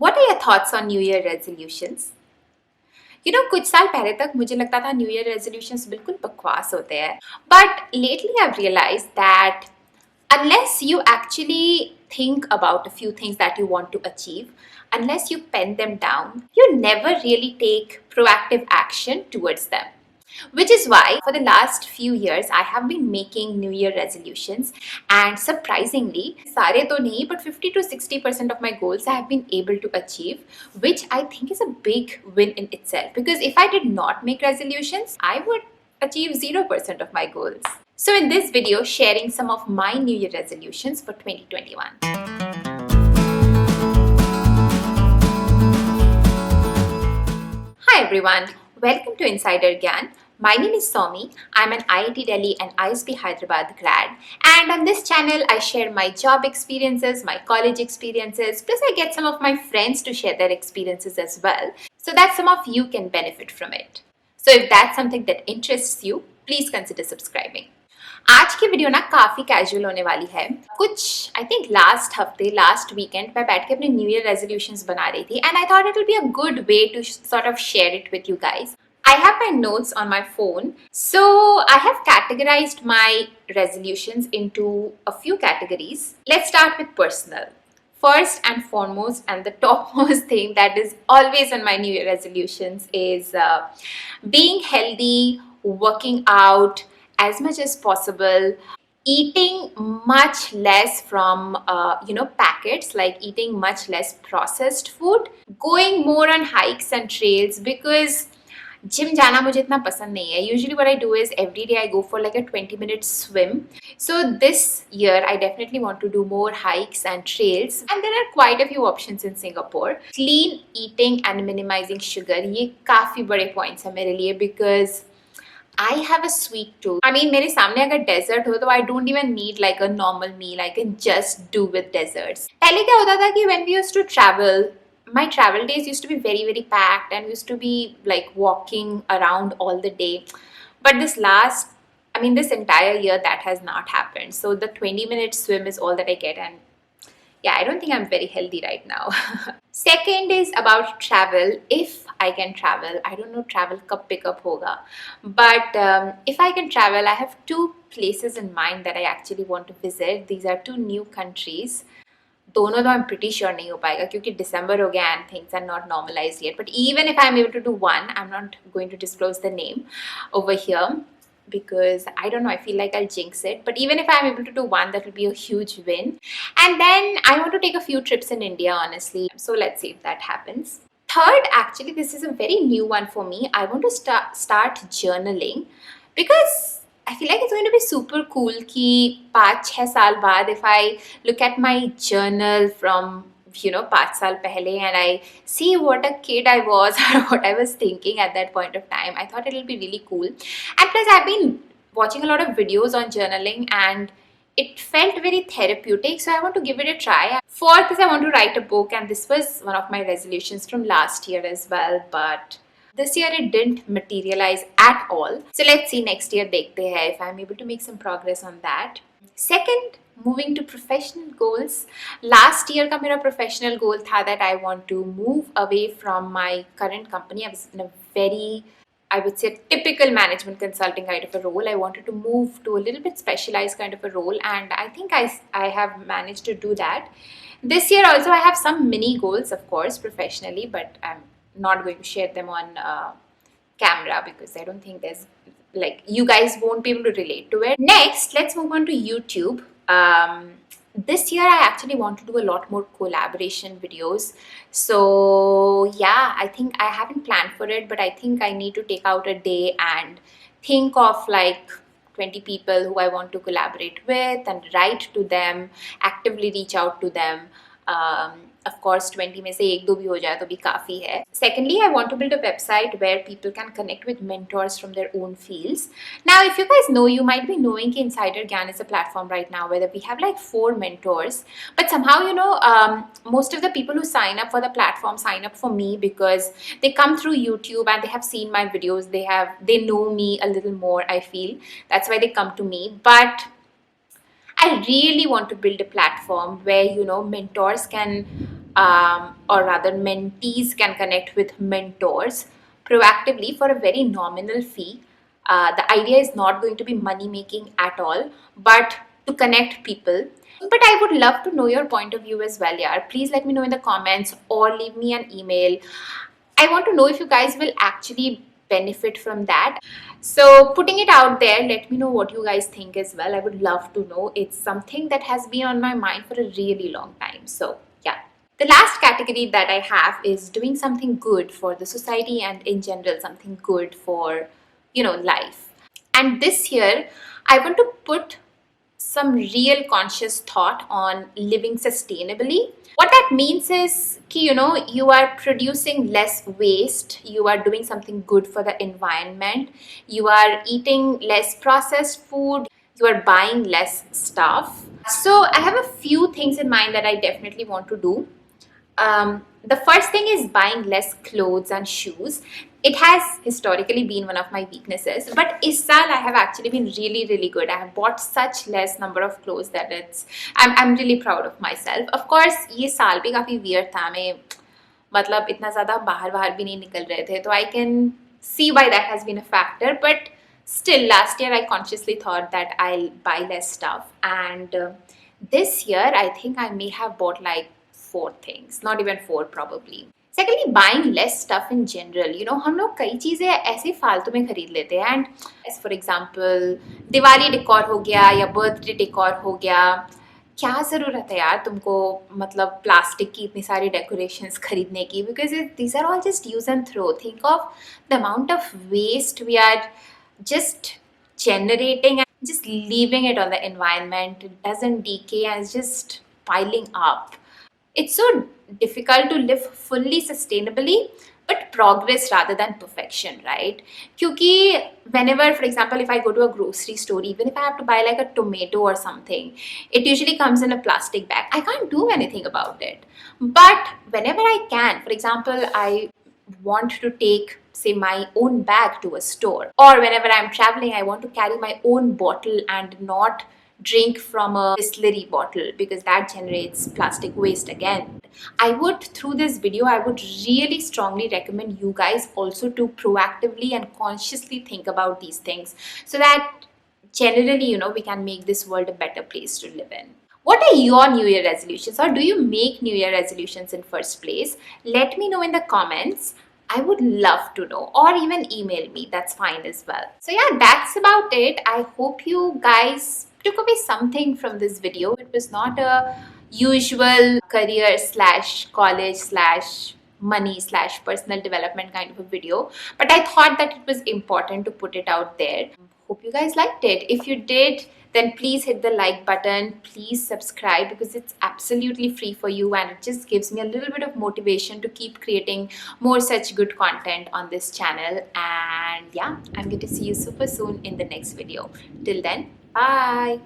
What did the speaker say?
What are your thoughts on New Year resolutions? कुछ साल पहले तक मुझे लगता था न्यू ईयर रेजोल्यूशंस बिल्कुल बकवास होते हैं. But lately I realize that unless you actually think about a few things that you want to achieve, unless you pen them down, you never really take proactive action towards them. Which is why for the last few years I have been making New Year resolutions, and surprisingly, sare to nahi, but 50 to 60% of my goals I have been able to achieve, which I think is a big win in itself. Because if I did not make resolutions, I would achieve 0% of my goals. So in this video, sharing some of my New Year resolutions for 2021. Hi everyone, welcome to Insider Gyan. My name is Somi. I'm an IIT Delhi and ISB Hyderabad grad, and on this channel I share my job experiences, my college experiences, plus I get some of my friends to share their experiences as well, so that some of you can benefit from it. So if that's something that interests you, please consider subscribing. आज की video ना काफ़ी casual होने वाली है. कुछ I think last weekend मैं बैठ के अपने न्यू ईयर रेजोल्यूशंस बना रही थी, and I thought it will be a good way to sort of share it with you guys. I have my notes on my phone. So I have categorized my resolutions into a few categories. Let's start with personal. First and foremost, and the topmost thing that is always on my New Year resolutions is being healthy, working out as much as possible, eating much less from packets, like eating much less processed food, going more on hikes and trails, because gym जाना मुझे इतना पसंद नहीं है. Usually what I do is every day I go for like a 20-minute swim. So this year I definitely want to do more hikes and trails, and there are quite a few options in Singapore. Clean eating and minimizing sugar, ये काफ़ी बड़े points हैं मेरे लिए, because I have a sweet tooth. I mean, मेरे सामने अगर desert हो तो I don't even need like a normal meal. I can just do with desserts. पहले क्या होता था कि when we used to travel, my travel days used to be very, very packed, and used to be like walking around all the day. But this entire year, that has not happened. So the 20-minute swim is all that I get, and yeah, I don't think I'm very healthy right now. Second is about travel. If I can travel, I don't know travel kab pick up hoga, but if I can travel, I have two places in mind that I actually want to visit. These are two new countries. दोनों तो I'm pretty sure नहीं हो पाएगा क्योंकि December हो गया and things are not normalized yet. But even if I'm able to do one, I'm not going to disclose the name over here because I don't know, I feel like I'll jinx it. But even if I'm able to do one, that will be a huge win. And then I want to take a few trips in India, honestly. So let's see if that happens. Third, actually, this is a very new one for me. I want to start journaling, because I feel like it's going to be super cool कि 5-6 साल बाद if I look at my journal from 5 साल पहले and I see what a kid I was or what I was thinking at that point of time, I thought it'll be really cool. And plus I've been watching a lot of videos on journaling and it felt very therapeutic, so I want to give it a try. Fourth is I want to write a book, and this was one of my resolutions from last year as well, but this year it didn't materialize at all. So let's see next year dekhte hai if I'm able to make some progress on that. Second, moving to professional goals. Last year ka mera professional goal tha that I want to move away from my current company. I was in a very, I would say, typical management consulting kind of a role. I wanted to move to a little bit specialized kind of a role, and I think I have managed to do that. This year also I have some mini goals, of course, professionally, but I'm not going to share them on camera because I don't think there's you guys won't be able to relate to it. Next, let's move on to YouTube. This year I actually want to do a lot more collaboration videos. So yeah, I think I haven't planned for it, but I think I need to take out a day and think of like 20 people who I want to collaborate with and write to them, actively reach out to them. Of course 20 में से 1-2 भी हो जाए तो भी काफ़ी है. Secondly, I want to build a website where people can connect with mentors from their own fields. Now, if you guys know, you might be knowing that Insider Gyan is a platform right now where we have like 4 mentors, but somehow most of the people who sign up for the platform sign up for me because they come through YouTube and they have seen my videos. They know me a little more, I feel. That's why they come to me. But I really want to build a platform where mentors can or rather mentees can connect with mentors proactively for a very nominal fee. The idea is not going to be money making at all, but to connect people. But I would love to know your point of view as well, yeah. Please let me know in the comments or leave me an email. I want to know if you guys will actually benefit from that. So, putting it out there, let me know what you guys think as well. I would love to know. It's something that has been on my mind for a really long time. So, yeah. The last category that I have is doing something good for the society and in general, something good for, life. And this year, I want to put some real conscious thought on living sustainably. What that means is you are producing less waste, you are doing something good for the environment, you are eating less processed food, you are buying less stuff. So I have a few things in mind that I definitely want to do. The first thing is buying less clothes and shoes. It has historically been one of my weaknesses, but is saal I have actually been really, really good. I have bought such less number of clothes that I'm really proud of myself. Of course, ये साल भी काफी weird था. मैं मतलब इतना ज़्यादा बाहर भी नहीं निकल रहे थे, तो I can see why that has been a factor. But still, last year I consciously thought that I'll buy less stuff, and this year I think I may have bought like 4 things, not even 4 probably. Secondly, buying less stuff in general. हम लोग कई चीज़ें ऐसे फालतू में खरीद लेते हैं. And for example Diwali decor हो गया या बर्थडे डेकोर हो गया. क्या ज़रूरत है यार तुमको मतलब प्लास्टिक की इतनी सारी डेकोरेशंस खरीदने की, because these are all just use and throw. Think of the amount of waste we are just generating and just leaving it on the environment. It doesn't decay and it's just piling up. It's so difficult to live fully sustainably, but progress rather than perfection, right? Kyunki whenever, for example, if I go to a grocery store, even if I have to buy like a tomato or something, it usually comes in a plastic bag. I can't do anything about it. But whenever I can, for example, I want to take, say, my own bag to a store, or whenever I'm traveling, I want to carry my own bottle and not drink from a distillery bottle because that generates plastic waste again. I would, through this video, I would really strongly recommend you guys also to proactively and consciously think about these things so that generally, we can make this world a better place to live in. What are your New Year resolutions, or do you make New Year resolutions in first place? Let me know in the comments. I would love to know, or even email me. That's fine as well. So yeah, that's about it. I hope you guys took away something from this video. It was not a usual career / college / money / personal development kind of a video, but I thought that it was important to put it out there. Hope you guys liked it. If you did, then please hit the like button. Please subscribe because it's absolutely free for you and it just gives me a little bit of motivation to keep creating more such good content on this channel. And yeah, I'm going to see you super soon in the next video. Till then, bye.